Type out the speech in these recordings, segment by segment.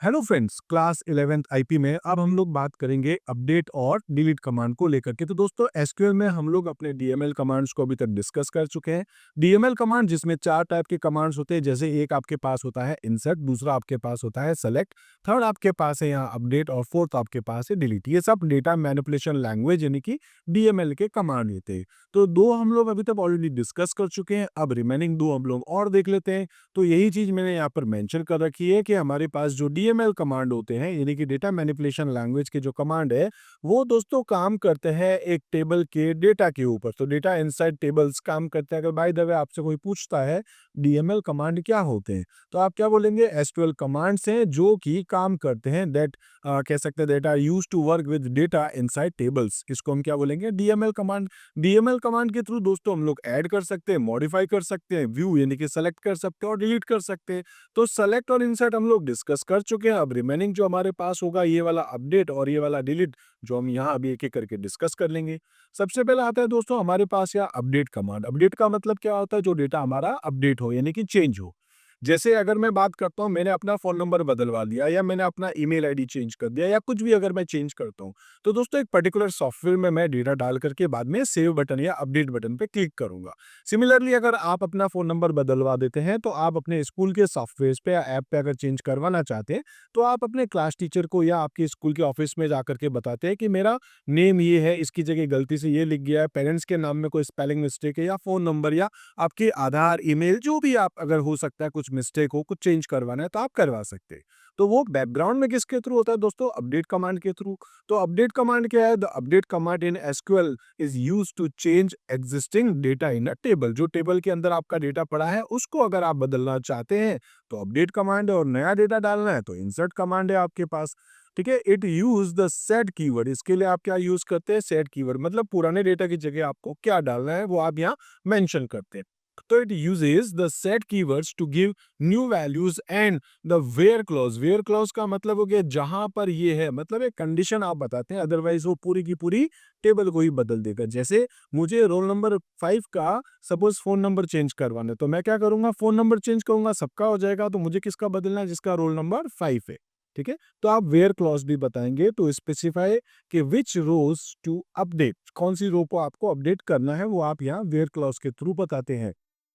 Hello friends, class 11th IP में अब हम लोग बात करेंगे अपडेट और डिलीट कमांड को लेकर के। तो दोस्तों एसक्यूएल में हम लोग अपने डीएमएल कमांड्स को अभी तक डिस्कस कर चुके हैं। डीएमएल कमांड जिसमें चार टाइप के कमांड्स होते हैं, जैसे एक आपके पास होता है इंसर्ट, दूसरा आपके पास होता है सेलेक्ट, थर्ड आपके पास है यहाँ अपडेट और फोर्थ आपके पास है डिलीट। ये सब डेटा मैनिपुलेशन लैंग्वेज यानी कि डीएमएल के कमांड होते हैं। तो दो हम लोग अभी तक ऑलरेडी डिस्कस कर चुके हैं, अब रिमेनिंग दो हम लोग और देख लेते हैं। तो यही चीज मैंने यहाँ पर मेंशन कर रखी है कि हमारे पास जो डीएमएल कमांड होते हैं यानी कि डेटा मैनिपुलेशन लैंग्वेज के जो कमांड है, वो दोस्तों काम करते हैं एक टेबल के डेटा के ऊपर। तो डेटा इनसाइड टेबल्स काम करते हैं। अगर बाय द वे आपसे कोई पूछता है डीएमएल कमांड क्या होते हैं, तो आप क्या बोलेंगे? एसक्यूएल कमांड्स हैं जो कि काम करते हैं, दैट कह सकते हैं that are used to work with data inside tables. इसको हम क्या बोलेंगे? DML command. डीएमएल कमांड के थ्रू दोस्तों हम लोग ऐड कर सकते हैं, मॉडिफाई कर सकते हैं, व्यू यानी कि सेलेक्ट कर सकते हैं और डिलीट कर सकते हैं। तो सेलेक्ट और इंसर्ट हम लोग डिस्कस कर चुके हैं। अब रिमेनिंग जो हमारे पास होगा ये वाला अपडेट और ये वाला डिलीट, जो हम यहाँ अभी एक एक करके डिस्कस कर लेंगे। सबसे पहले आता है दोस्तों हमारे पास यहाँ अपडेट कमांड। अपडेट का मतलब क्या होता है? जो डेटा हमारा अपडेट हो यानी कि चेंज हो। जैसे अगर मैं बात करता हूँ, मैंने अपना फोन नंबर बदलवा दिया या मैंने अपना ईमेल आईडी चेंज कर दिया या कुछ भी अगर मैं चेंज करता हूँ, तो दोस्तों एक पर्टिकुलर सॉफ्टवेयर में मैं डेटा डाल करके बाद में सेव बटन या अपडेट बटन पे क्लिक करूंगा। सिमिलरली अगर आप अपना फोन नंबर बदलवा देते हैं, तो आप अपने स्कूल के सॉफ्टवेयर पे या ऐप पे अगर चेंज करवाना चाहते हैं, तो आप अपने क्लास टीचर को या आपके स्कूल के ऑफिस में जाकर के बताते हैं कि मेरा नेम ये है, इसकी जगह गलती से ये लिख गया है, पेरेंट्स के नाम में कोई स्पेलिंग मिस्टेक है या फोन नंबर या आपके आधार, ईमेल, जो भी आप अगर हो सकता है कुछ मिस्टेक हो, कुछ चेंज करवाना है, तो आप करवा सकते हैं। तो वो बैकग्राउंड में किसके थ्रू होता है दोस्तों? अपडेट कमांड के थ्रू। तो अपडेट कमांड क्या है? The update command in SQL is used to change existing data in a table. जो टेबल के अंदर आपका डेटा पड़ा है उसको अगर आप बदलना चाहते हैं तो अपडेट कमांड है, और नया डेटा डालना है तो इंसर्ट कमांड है आपके पास। ठीक है, it use the set keyword. इसके लिए आप क्या यूज करते हैं? सेट कीवर्ड, मतलब पुराने डेटा की जगह आपको क्या डालना है वो आप यहाँ मेंशन करते हैं। तो it uses the set keywords to give new values and the where clause. Where clause का मतलब हो गया जहां पर ये है, मतलब एक कंडीशन आप बताते हैं, अदरवाइज वो पूरी की पूरी टेबल को ही बदल देगा। जैसे मुझे रोल नंबर 5 का सपोज फोन नंबर चेंज करवाना है, तो मैं क्या करूंगा? फोन नंबर चेंज करूंगा, सबका हो जाएगा, तो मुझे किसका बदलना है? जिसका रोल नंबर 5 है। ठीक है, तो आप वेयर क्लॉज भी बताएंगे तो स्पेसिफाई कि विच रोज टू अपडेट, कौन सी रो को आपको अपडेट करना है, वो आप यहाँ वेयर क्लॉज के थ्रू बताते हैं।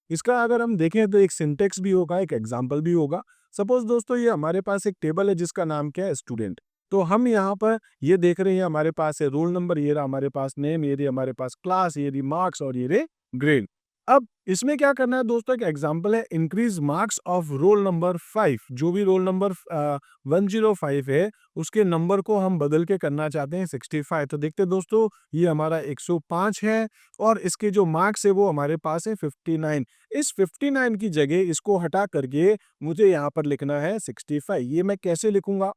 इसका अगर हम देखें तो एक सिंटेक्स भी होगा, एक एग्जाम्पल भी होगा। सपोज दोस्तों ये हमारे पास एक टेबल है जिसका नाम क्या है? स्टूडेंट। तो हम यहाँ पर ये देख रहे हैं हमारे पास है रोल नंबर, ये रहा हमारे पास नेम, ये रही हमारे पास क्लास, ये रही मार्क्स और ये रहे ग्रेड। अब इसमें क्या करना है दोस्तों? एक एग्जाम्पल है, increase marks of roll number 5। जो भी रोल नंबर 105 है उसके नंबर को हम बदल के करना चाहते हैं 65। तो देखते हैं दोस्तों, ये हमारा 105 है और इसके जो मार्क्स है वो हमारे पास है 59। इस 59 की जगह इसको हटा करके मुझे यहाँ पर लिखना है 65। ये मैं कैसे लिखूंगा?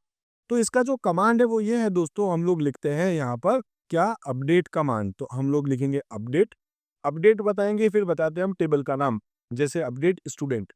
तो इसका जो कमांड है वो ये है दोस्तों, हम लोग लिखते हैं यहाँ पर क्या? Update command. तो हम लोग लिखेंगे अपडेट, अपडेट बताएंगे, फिर बताते हैं हम टेबल का नाम, जैसे अपडेट स्टूडेंट।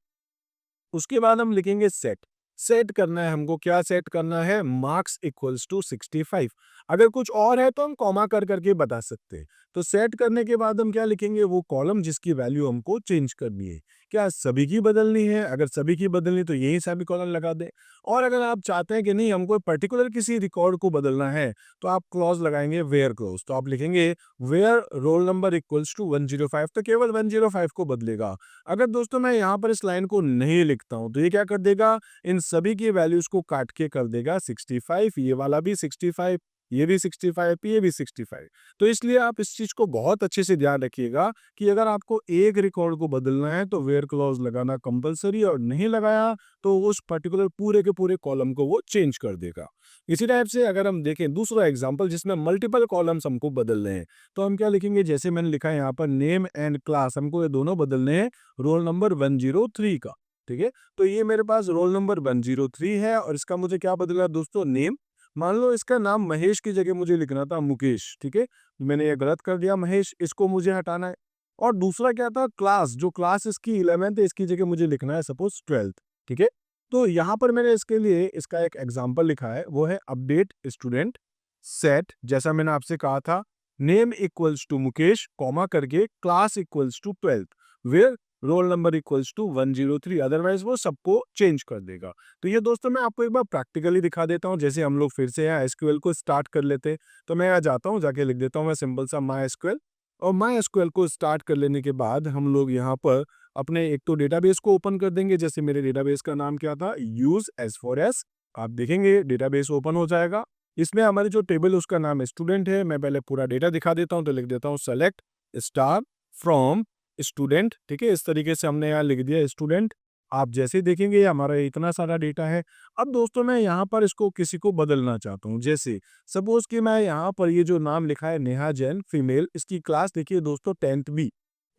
उसके बाद हम लिखेंगे सेट। सेट करना है हमको, क्या सेट करना है? Marks equals to 65। अगर कुछ और है तो हम कॉमा कर करके बता सकते हैं। तो सेट करने के बाद हम क्या लिखेंगे? वो कॉलम जिसकी वैल्यू हमको चेंज करनी है। क्या सभी की बदलनी है? अगर सभी की बदलनी तो यही सभी कॉलम लगा दें। और अगर आप चाहते हैं कि नहीं हमको पर्टिकुलर किसी रिकॉर्ड को बदलना है, तो आप क्लॉज लगाएंगे वेयर क्लॉज। तो आप लिखेंगे where roll number equals to 105, तो केवल 105 को बदलेगा। अगर दोस्तों मैं यहाँ पर इस लाइन को नहीं लिखता हूँ तो ये क्या कर देगा? इन सभी की वैल्यूज को काट के कर देगा 65। ये वाला भी 65, ये भी 65, ये भी 65। तो इसलिए आप इस चीज को बहुत अच्छे से ध्यान रखिएगा कि अगर आपको एक रिकॉर्ड को बदलना है तो वेयर क्लॉज लगाना कंपलसरी, और नहीं लगाया तो उस पर्टिकुलर पूरे के पूरे कॉलम को वो चेंज कर देगा। इसी टाइप से अगर हम देखें दूसरा एग्जांपल जिसमें मल्टीपल कॉलम्स हमको बदलने हैं, तो हम क्या लिखेंगे? जैसे मैंने लिखा है यहाँ पर नेम एंड क्लास, हमको ये दोनों बदलने हैं रोल नंबर 103 का। ठीक है, तो ये मेरे पास रोल नंबर 103 है और इसका मुझे क्या बदलना दोस्तों? नेम। मान लो इसका नाम महेश की जगह मुझे लिखना था मुकेश। ठीक है, मैंने ये गलत कर दिया महेश, इसको मुझे हटाना है। और दूसरा क्या था? क्लास। जो क्लास इसकी 11th है इसकी जगह मुझे लिखना है सपोज 12th। ठीक है, तो यहाँ पर मैंने इसके लिए इसका एक एग्जाम्पल लिखा है, वो है अपडेट स्टूडेंट सेट, जैसा मैंने आपसे कहा था, name equals to Mukesh, comma करके class equals to 12th, where roll number equals to 103, otherwise वो सबको चेंज कर देगा। तो ये दोस्तों मैं आपको एक बार प्रैक्टिकली दिखा देता हूँ। जैसे हम लोग फिर से यहाँ एसक्यूएल को स्टार्ट कर लेते हैं, तो मैं यहाँ जाता हूँ, जाके लिख देता हूँ मैं सिंपल सा माई एसक्यूएल। और माई एसक्यूएल को स्टार्ट कर लेने के बाद हम लोग यहाँ पर अपने एक तो डेटाबेस को ओपन कर देंगे। जैसे मेरे डेटाबेस का नाम क्या था, यूज एस फॉर एस। आप देखेंगे डेटाबेस ओपन हो जाएगा। इसमें हमारी जो टेबल उसका नाम स्टूडेंट है। मैं पहले पूरा डेटा दिखा देता हूँ, तो लिख देता हूँ सेलेक्ट स्टार फ्रॉम स्टूडेंट। ठीक है, इस तरीके से हमने यहाँ लिख दिया स्टूडेंट। आप जैसे देखेंगे ये हमारा इतना सारा डेटा है। अब दोस्तों मैं यहाँ पर इसको किसी को बदलना चाहता हूँ। जैसे सपोज कि मैं यहाँ पर ये जो नाम लिखा है नेहा जैन फीमेल, इसकी क्लास देखिए दोस्तों 10th बी।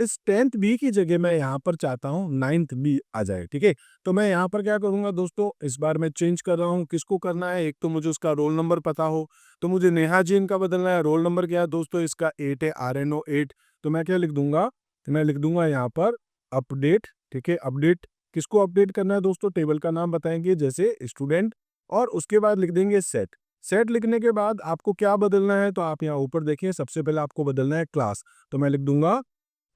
इस 10th बी की जगह मैं यहाँ पर चाहता हूँ 9th बी आ जाए। ठीक है, तो मैं यहाँ पर क्या करूँगा दोस्तों, इस बार मैं चेंज कर रहा हूँ। किसको करना है, एक तो मुझे उसका रोल नंबर पता हो, तो मुझे नेहा जैन का बदलना है। रोल नंबर क्या है दोस्तों, इसका 8 है, RNO 8। तो मैं क्या लिख दूंगा, तो मैं लिख दूंगा यहाँ पर अपडेट। ठीक है, अपडेट किसको अपडेट करना है दोस्तों, टेबल का नाम बताएंगे जैसे स्टूडेंट, और उसके बाद लिख देंगे सेट। सेट लिखने के बाद आपको क्या बदलना है, तो आप यहाँ ऊपर देखिए सबसे पहले आपको बदलना है क्लास। तो मैं लिख दूंगा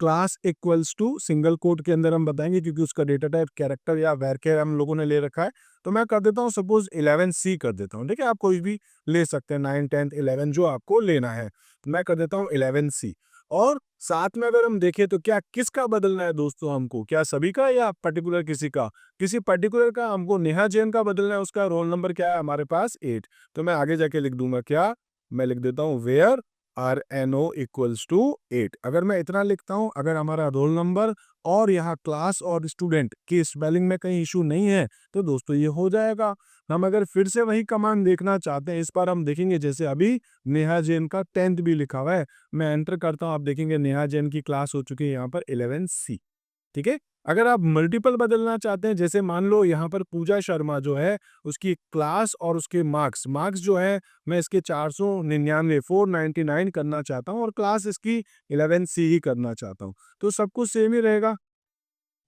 class equals to, single quote के अंदर हम बताएंगे क्योंकि उसका डेटा टाइप कैरेक्टर या वैरचर हम लोगों ने ले रखा है। तो मैं कर देता हूँ सपोज 11C कर देता हूँ। ठीक है, आप कोई भी ले सकते हैं, 9, 10, 11 जो आपको लेना है। तो मैं कर देता हूँ 11C। और साथ में अगर हम देखें तो क्या किसका बदलना है दोस्तों हमको, क्या सभी का या पर्टिकुलर किसी का, किसी पर्टिकुलर का हमको नेहा जैन का बदलना है। उसका रोल नंबर क्या है हमारे पास 8। तो मैं आगे जाके लिख दूंगा क्या, मैं लिख देता हूँ वेयर RNO इक्वल्स टू 8। अगर मैं इतना लिखता हूं, अगर हमारा रोल नंबर और यहाँ क्लास और स्टूडेंट की स्पेलिंग में कहीं इशू नहीं है, तो दोस्तों ये हो जाएगा। हम अगर फिर से वही कमांड देखना चाहते हैं, इस बार हम देखेंगे जैसे अभी नेहा जैन का 10th भी लिखा हुआ है। मैं एंटर करता हूं, आप देखेंगे नेहा जैन की क्लास हो चुकी है यहाँ पर 11C। ठीक है, अगर आप मल्टीपल बदलना चाहते हैं, जैसे मान लो यहाँ पर पूजा शर्मा जो है, उसकी क्लास और उसके मार्क्स मार्क्स जो है मैं इसके 499 499 करना चाहता हूँ, और क्लास इसकी 11C ही करना चाहता हूँ, तो सब कुछ सेम ही रहेगा।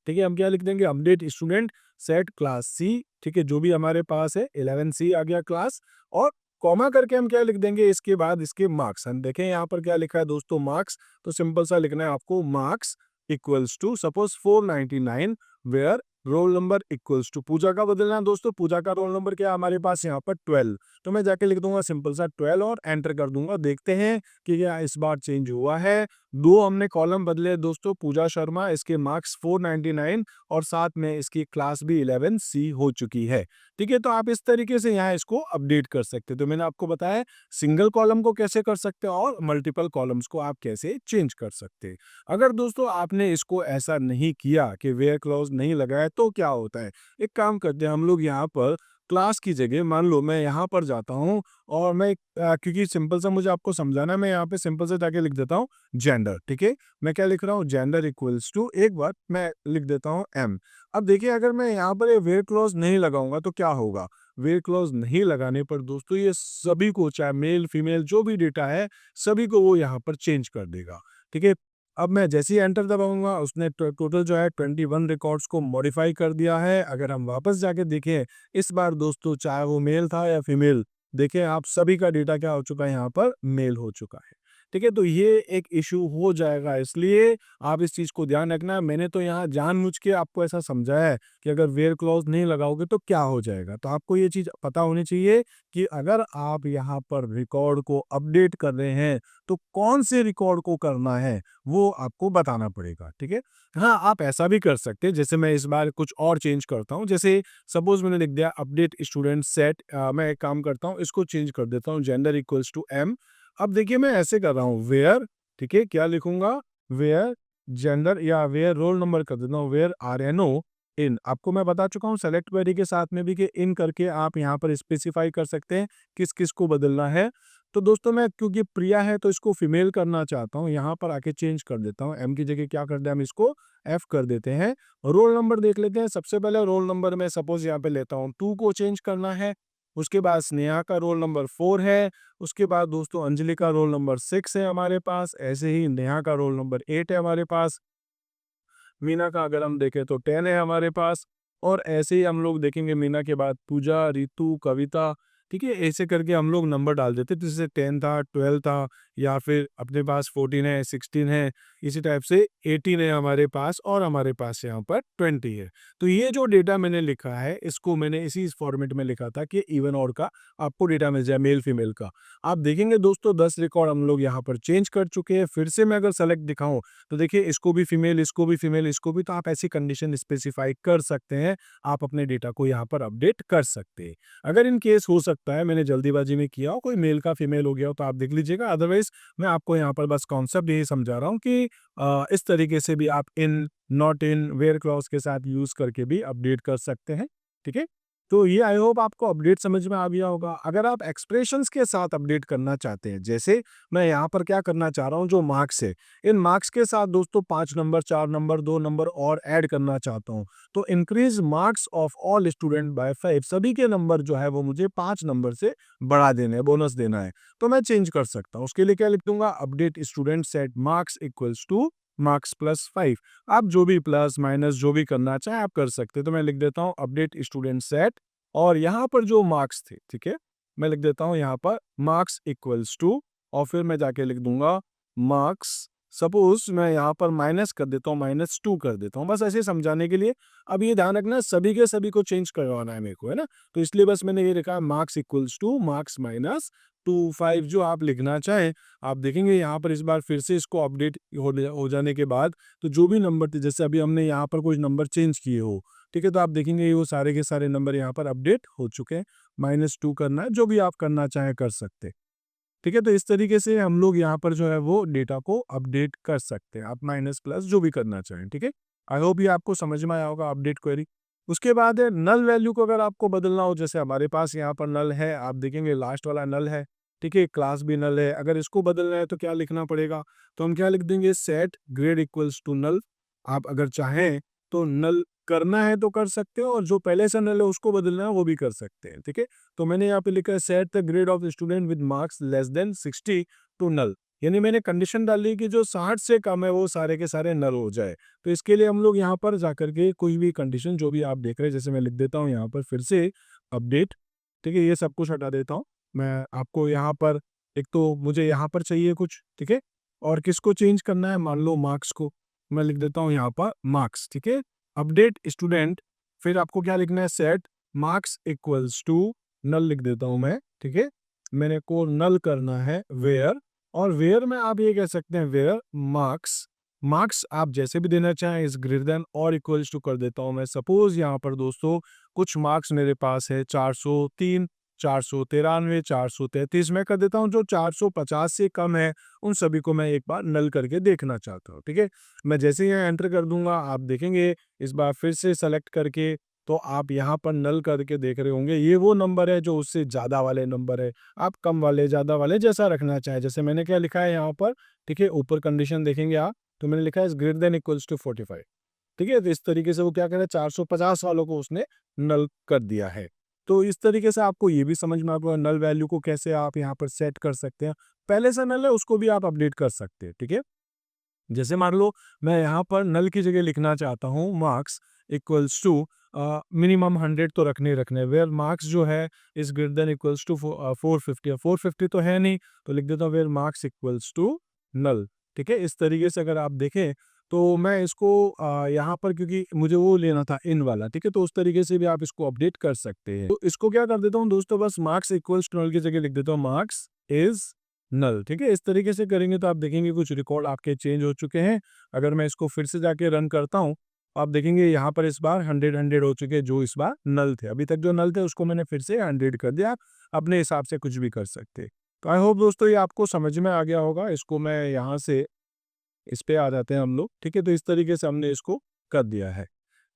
ठीक है, हम क्या लिख देंगे, update student set class C. ठीक है, जो भी हमारे पास है 11C आ गया क्लास, और कॉमा करके हम क्या लिख देंगे इसके बाद इसके मार्क्स। हम देखें यहाँ पर क्या लिखा है दोस्तों, मार्क्स। तो सिंपल सा लिखना है आपको, marks equals to suppose 499 where roll number equals to, Pooja का बदलना है दोस्तों। पूजा का रोल नंबर क्या है हमारे पास यहाँ पर 12। तो मैं जाके लिख दूंगा सिंपल सा 12 और एंटर कर दूंगा। देखते हैं कि क्या इस बार चेंज हुआ है। दो हमने कॉलम बदले दोस्तों, पूजा शर्मा, इसके मार्क्स 499 और साथ में इसकी क्लास भी 11C हो चुकी है। ठीक है, तो आप इस तरीके से यहाँ इसको अपडेट कर सकते हैं। तो मैंने आपको बताया सिंगल कॉलम को कैसे कर सकते हैं और मल्टीपल कॉलम्स को आप कैसे चेंज कर सकते हैं। अगर दोस्तों आपने इसको ऐसा नहीं किया कि वेयर क्लॉज नहीं लगाया, तो क्या होता है, एक काम करते हैं हम लोग यहाँ पर क्लास की जगह, मान लो मैं यहाँ पर जाता हूँ और मैं क्योंकि सिंपल सा मुझे आपको समझाना है, मैं यहाँ पे सिंपल से जाके लिख देता हूँ जेंडर। ठीक है, मैं क्या लिख रहा हूँ, जेंडर इक्वल्स टू, एक बार मैं लिख देता हूँ M। अब देखिए अगर मैं यहाँ पर ये वेयर क्लॉज नहीं लगाऊंगा तो क्या होगा, वेयर क्लॉज नहीं लगाने पर दोस्तों ये सभी को, चाहे मेल फीमेल जो भी डेटा है, सभी को वो यहाँ पर चेंज कर देगा। ठीक है, अब मैं जैसे ही एंटर दबाऊंगा उसने टोटल जो है 21 रिकॉर्ड्स को मॉडिफाई कर दिया है। अगर हम वापस जाके देखें इस बार दोस्तों, चाहे वो मेल था या फीमेल, देखें आप सभी का डेटा क्या हो चुका है, यहाँ पर मेल हो चुका है। ठीक है, तो ये एक इशू हो जाएगा, इसलिए आप इस चीज को ध्यान रखना। मैंने तो यहाँ जानबूझ के आपको ऐसा समझाया है कि अगर वेयर क्लॉज नहीं लगाओगे तो क्या हो जाएगा। तो आपको ये चीज पता होनी चाहिए कि अगर आप यहाँ पर रिकॉर्ड को अपडेट कर रहे हैं तो कौन से रिकॉर्ड को करना है वो आपको बताना पड़ेगा। ठीक है, हाँ आप ऐसा भी कर सकते हैं, जैसे मैं इस बार कुछ और चेंज करता हूँ। जैसे सपोज मैंने लिख दिया अपडेट स्टूडेंट सेट, मैं एक काम करता हूँ इसको चेंज कर देता हूँ, जेंडर इक्वल्स टू M। अब देखिए मैं ऐसे कर रहा हूँ वेयर, ठीक है, क्या लिखूंगा, वेयर जेंडर या वेयर रोल नंबर कर देता हूँ, वेयर RNO इन। आपको मैं बता चुका हूँ सेलेक्ट क्वेरी के साथ में भी कि इन करके आप यहाँ पर स्पेसिफाई कर सकते हैं किस किस को बदलना है। तो दोस्तों मैं क्योंकि प्रिया है तो इसको फीमेल करना चाहता हूँ, यहाँ पर आके चेंज कर देता हूँ। M की जगह क्या कर दिया, हम इसको F कर देते हैं। रोल नंबर देख लेते हैं। सबसे पहले रोल नंबर में सपोज यहाँ पे लेता हूँ 2 को चेंज करना है। उसके बाद स्नेहा का रोल नंबर 4 है। उसके बाद दोस्तों अंजलि का रोल नंबर 6 है हमारे पास। ऐसे ही नेहा का रोल नंबर 8 है हमारे पास। मीना का अगर हम देखें तो 10 है हमारे पास। और ऐसे ही हम लोग देखेंगे मीना के बाद पूजा, रितु, कविता। ठीक है, ऐसे करके हम लोग नंबर डाल देते, तो जैसे 10 था, 12 था, या फिर अपने पास 14 है, 16 है, इसी टाइप से 18 है हमारे पास, और हमारे पास यहाँ पर 20 है। तो ये जो डेटा मैंने लिखा है, इसको मैंने इसी फॉर्मेट में लिखा था कि इवन और का आपको डेटा मिल जाए, मेल फीमेल का। आप देखेंगे दोस्तों 10 रिकॉर्ड हम लोग यहाँ पर चेंज कर चुके हैं। फिर से मैं अगर सेलेक्ट दिखाऊं तो देखिए इसको भी फीमेल, इसको भी फीमेल, इसको भी, तो आप ऐसी कंडीशन स्पेसिफाई कर सकते हैं, आप अपने डेटा को यहाँ पर अपडेट कर सकते हैं। अगर इन केस हो सकता है मैंने जल्दीबाजी में किया हो, कोई मेल का फीमेल हो गया हो, तो आप देख लीजिएगा। अदरवाइज मैं आपको यहाँ पर बस कॉन्सेप्ट यही समझा रहा हूँ कि इस तरीके से भी आप इन, नॉट इन, वेयर क्लॉज के साथ यूज करके भी अपडेट कर सकते हैं। ठीक है, तो ये आई होप आपको अपडेट समझ में आ गया होगा। अगर आप एक्सप्रेशंस के साथ अपडेट करना चाहते हैं, जैसे मैं यहाँ पर क्या करना चाह रहा हूँ, जो मार्क्स है, इन मार्क्स के साथ दोस्तों 5 नंबर, 4 नंबर, 2 नंबर और ऐड करना चाहता हूँ, तो increase marks of all student by 5, सभी के नंबर जो है वो मुझे 5 नंबर से बढ़ा देने हैं, बोनस देना है। तो मैं चेंज कर सकता हूँ। उसके लिए क्या लिख दूंगा, update student set marks equals two marks plus 5। आप जो भी प्लस माइनस जो भी करना चाहें आप कर सकते हैं। तो मैं लिख देता हूँ अपडेट स्टूडेंट सेट, और यहाँ पर जो मार्क्स थे, ठीक है, मैं लिख देता हूँ यहाँ पर मार्क्स इक्वल्स टू, और फिर मैं जाके लिख दूंगा मार्क्स, सपोज मैं यहाँ पर माइनस कर देता हूँ, -2 कर देता हूँ, बस ऐसे समझाने के लिए। अब ये ध्यान रखना सभी के सभी को चेंज करवाना है मेरे को, है ना, तो इसलिए बस मैंने ये लिखा marks equals two marks minus 25। जो आप लिखना चाहें आप देखेंगे यहाँ पर, इस बार फिर से इसको अपडेट हो जाने के बाद, तो जो भी नंबर थे, जैसे अभी हमने यहाँ पर कुछ नंबर चेंज किए हो, ठीक है, तो आप देखेंगे ये वो सारे के सारे नंबर यहाँ पर अपडेट हो चुके हैं। -2 करना है, जो भी आप करना चाहें कर सकते हैं। ठीक है, तो इस तरीके से हम लोग यहाँ पर जो है वो डेटा को अपडेट कर सकते हैं, आप माइनस प्लस जो भी करना चाहें। ठीक है, आई होप ये आपको समझ में आया होगा अपडेट क्वेरी। उसके बाद है नल वैल्यू को अगर आपको बदलना हो, जैसे हमारे पास यहाँ पर नल है, आप देखेंगे लास्ट वाला नल है, ठीक है, क्लास भी नल है। अगर इसको बदलना है तो क्या लिखना पड़ेगा, तो हम क्या लिख देंगे, set grade equals to null. आप अगर चाहें तो नल करना है तो कर सकते हो, और जो पहले से नल है उसको बदलना है वो भी कर सकते हैं। ठीक है, तो मैंने यहाँ पे लिखा है set the grade of student with marks less than 60 to null, यानी मैंने कंडीशन डाली कि जो 60 से कम है वो सारे के सारे नल हो जाए। तो इसके लिए हम लोग यहाँ पर जाकर के कोई भी कंडीशन जो भी आप देख रहे हैं, जैसे मैं लिख देता हूँ यहाँ पर फिर से अपडेट, ठीक है, ये सब कुछ हटा देता हूँ मैं आपको यहाँ पर। एक तो मुझे यहाँ पर चाहिए कुछ, ठीक है, और किसको चेंज करना है, मान लो मार्क्स को, मैं लिख देता हूँ यहाँ पर मार्क्स। ठीक है, अपडेट स्टूडेंट, फिर आपको क्या लिखना है, set marks equals to null लिख देता हूं मैं। ठीक है, मैंने को नल करना है वेयर, और वेयर में आप ये कह सकते हैं वेयर मार्क्स, मार्क्स आप जैसे भी देना चाहें इज ग्रेटर देन और इक्वल्स टू कर देता हूं मैं। सपोज यहाँ पर दोस्तों कुछ मार्क्स मेरे पास है 403, 493, 433, मैं कर देता हूँ जो 450 से कम है उन सभी को मैं एक बार नल करके देखना चाहता हूँ। ठीक है, मैं जैसे यहाँ एंटर कर दूंगा आप देखेंगे इस बार फिर से सेलेक्ट करके, तो आप यहाँ पर नल करके देख रहे होंगे ये वो नंबर है जो उससे ज़्यादा वाले नंबर है। आप कम वाले ज़्यादा वाले जैसा रखना चाहें, जैसे मैंने क्या लिखा है यहाँ पर, ठीक है, ऊपर कंडीशन देखेंगे आप, तो मैंने लिखा है ग्रेटर देन इक्वल्स टू 45। ठीक है, तो इस तरीके से वो क्या कर रहा है, 450 वालों को उसने नल कर दिया है। तो इस तरीके से आपको ये भी समझ में आता है नल वैल्यू को कैसे आप यहाँ पर सेट कर सकते हैं। पहले से नल है उसको भी आप अपडेट कर सकते हैं। ठीक है, जैसे मान लो मैं यहाँ पर नल की जगह लिखना चाहता हूँ मार्क्स इक्वल्स टू मिनिमम 100 तो रखने ही रखने, वेयर मार्क्स जो है is greater than equals to 450, 450 तो है नहीं, तो लिख देता हूँ where marks equals to null. ठीक है, इस तरीके से अगर आप देखें तो मैं इसको यहाँ पर, क्योंकि मुझे वो लेना था इन वाला, ठीक है, तो उस तरीके से भी आप इसको अपडेट कर सकते हैं। तो इसको क्या कर देता हूँ दोस्तों, बस मार्क्स इक्वल्स टू नल की जगह लिख देता हूँ मार्क्स इज नल। ठीक है, इस तरीके से करेंगे तो आप देखेंगे कुछ रिकॉर्ड आपके चेंज हो चुके हैं। अगर मैं इसको फिर से जाके रन करता हूँ, आप देखेंगे यहाँ पर इस बार 100 हो चुके हैं जो इस बार नल थे। अभी तक जो नल थे उसको मैंने फिर से 100 कर दिया। आप अपने हिसाब से कुछ भी कर सकते हैं। तो आई होप दोस्तों ये आपको समझ में आ गया होगा। इसको मैं यहाँ से इस पे आ जाते हैं हम लोग। ठीक है, तो इस तरीके से हमने इसको कर दिया है।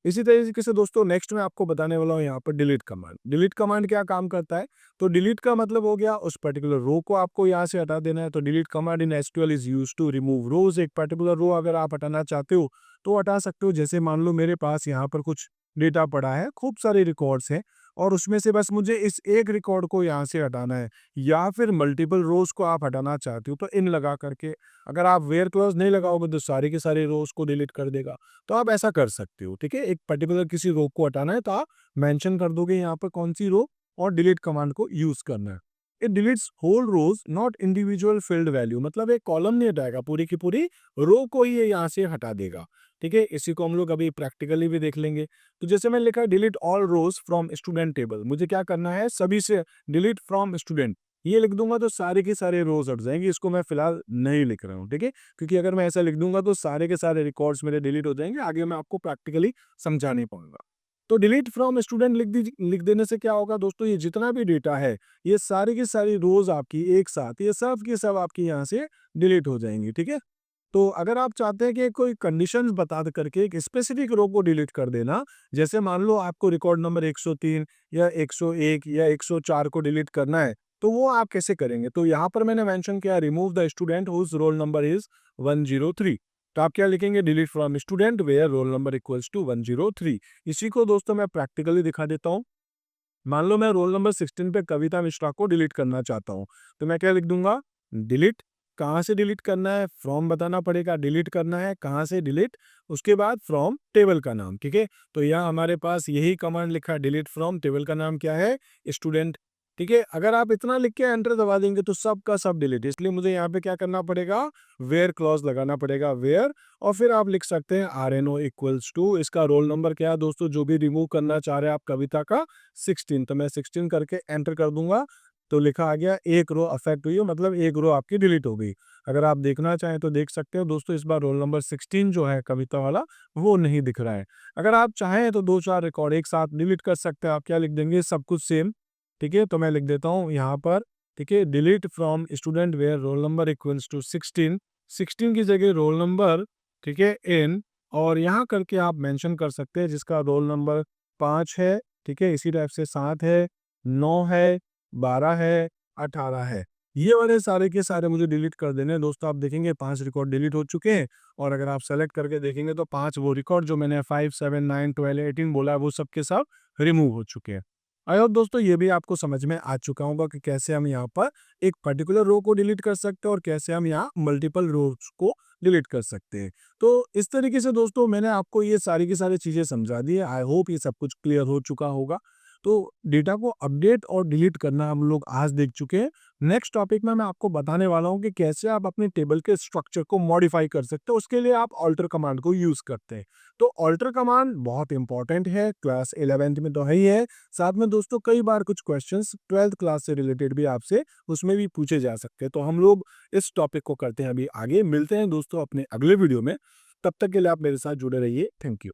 इसी तरीके से दोस्तों नेक्स्ट मैं आपको बताने वाला हूँ यहाँ पर डिलीट कमांड। डिलीट कमांड क्या काम करता है, तो डिलीट का मतलब हो गया उस पर्टिकुलर रो को आपको यहाँ से हटा देना है। तो delete command in SQL is used to remove rows. एक पर्टिकुलर रो अगर आप हटाना चाहते हो तो हटा सकते हो। जैसे मान लो मेरे पास यहाँ पर कुछ डेटा पड़ा है, खूब सारे रिकॉर्ड्स हैं, और उसमें से बस मुझे इस एक रिकॉर्ड को यहाँ से हटाना है, या फिर मल्टीपल रोज को आप हटाना चाहते हो तो इन लगा करके, अगर आप वेयर क्लॉज नहीं लगाओगे तो सारे के सारे रोज को डिलीट कर देगा। तो आप ऐसा कर सकते हो। ठीक है, एक पर्टिकुलर किसी रो को हटाना है तो आप मेंशन कर दोगे यहाँ पर कौन सी रो, और डिलीट कमांड को यूज करना है। It deletes whole rows not individual field value, मतलब एक कॉलम नहीं हटाएगा, पूरी की पूरी रो को ही ये यहाँ से हटा देगा। ठीक है, इसी को हम लोग अभी प्रैक्टिकली भी देख लेंगे। तो जैसे मैंने लिखा delete all rows from student table, मुझे क्या करना है, सभी से डिलीट फ्रॉम स्टूडेंट ये लिख दूंगा तो सारे के सारे रोज हट जाएंगे। इसको मैं फिलहाल नहीं लिख रहा हूँ, ठीक है, क्योंकि अगर मैं ऐसा लिख दूंगा तो सारे के सारे रिकॉर्ड्स मेरे डिलीट हो जाएंगे, आगे मैं आपको प्रैक्टिकली समझा नहीं पाऊंगा। तो डिलीट फ्रॉम स्टूडेंट लिख देने से क्या होगा दोस्तों, ये जितना भी डेटा है ये सारी की सारी रोज आपकी एक साथ, ये सब की सब आपकी यहाँ से डिलीट हो जाएंगी। ठीक है, तो अगर आप चाहते हैं कि कोई कंडीशंस बता करके एक स्पेसिफिक रो को डिलीट कर देना, जैसे मान लो आपको रिकॉर्ड नंबर 103 या 101 या 104 को डिलीट करना है, तो वो आप कैसे करेंगे। तो यहाँ पर मैंने मेंशन किया remove the student whose roll number is 103। तो आप क्या लिखेंगे, delete from student where roll number equals to 103। इसी को दोस्तों मैं प्रैक्टिकली दिखा देता हूँ। मान लो मैं रोल नंबर 16 पे कविता मिश्रा को डिलीट करना चाहता हूँ, तो मैं क्या लिख दूंगा, डिलीट, कहाँ से डिलीट करना है, फ्रॉम बताना पड़ेगा, डिलीट करना है कहाँ से, डिलीट, उसके बाद फ्रॉम टेबल का नाम। ठीक है, तो यहाँ हमारे पास यही कमांड लिखा है, डिलीट फ्रॉम टेबल का नाम क्या है, स्टूडेंट। ठीक है, अगर आप इतना लिख के एंटर दबा देंगे तो सब का सब डिलीट, इसलिए मुझे यहाँ पे क्या करना पड़ेगा, वेयर क्लॉज लगाना पड़ेगा, वेयर, और फिर आप लिख सकते हैं R N O equals to, इसका रोल नंबर क्या है दोस्तों, जो भी रिमूव करना चाह रहे हैं आप कविता का, 16। तो मैं 16 करके एंटर कर दूंगा, तो लिखा आ गया एक रो अफेक्ट हुई है, मतलब एक रो आपकी डिलीट हो गई। अगर आप देखना चाहें तो देख सकते हो दोस्तों, इस बार रोल नंबर 16 जो है कविता वाला वो नहीं दिख रहा है। अगर आप चाहें तो 2-4 रिकॉर्ड एक साथ डिलीट कर सकते हैं। आप क्या लिख देंगे, सब कुछ सेम। ठीक है, तो मैं लिख देता हूँ यहाँ पर, ठीक है, delete from student where roll number equals to 16, 16 की जगह रोल नंबर, ठीक है, इन, और यहाँ करके आप मेंशन कर सकते हैं जिसका रोल नंबर 5 है। ठीक है, इसी टाइप से 7 है, 9 है, 12 है, 18 है, ये वाले सारे के सारे मुझे डिलीट कर देने हैं। दोस्तों आप देखेंगे 5 रिकॉर्ड डिलीट हो चुके हैं, और अगर आप सेलेक्ट करके देखेंगे तो 5 वो रिकॉर्ड जो मैंने 5, 7, 9, 12, 18 बोला है वो सब के सब रिमूव हो चुके हैं। आई होप दोस्तों ये भी आपको समझ में आ चुका होगा कि कैसे हम यहाँ पर एक पर्टिकुलर रो को डिलीट कर सकते हैं और कैसे हम यहाँ मल्टीपल रोज को डिलीट कर सकते हैं। तो इस तरीके से दोस्तों मैंने आपको ये सारी की सारी चीजें समझा दी है। आई होप ये सब कुछ क्लियर हो चुका होगा। तो डेटा को अपडेट और डिलीट करना हम लोग आज देख चुके हैं। नेक्स्ट टॉपिक में मैं आपको बताने वाला हूँ कि कैसे आप अपने टेबल के स्ट्रक्चर को मॉडिफाई कर सकते हो। उसके लिए आप ऑल्टर कमांड को यूज करते हैं। तो ऑल्टर कमांड बहुत इंपॉर्टेंट है, क्लास 11th में तो है ही है, साथ में दोस्तों कई बार कुछ क्वेश्चंस 12th क्लास से रिलेटेड भी आपसे उसमें भी पूछे जा सकते हैं। तो हम लोग इस टॉपिक को करते हैं अभी आगे। मिलते हैं दोस्तों अपने अगले वीडियो में, तब तक के लिए आप मेरे साथ जुड़े रहिए। Thank you.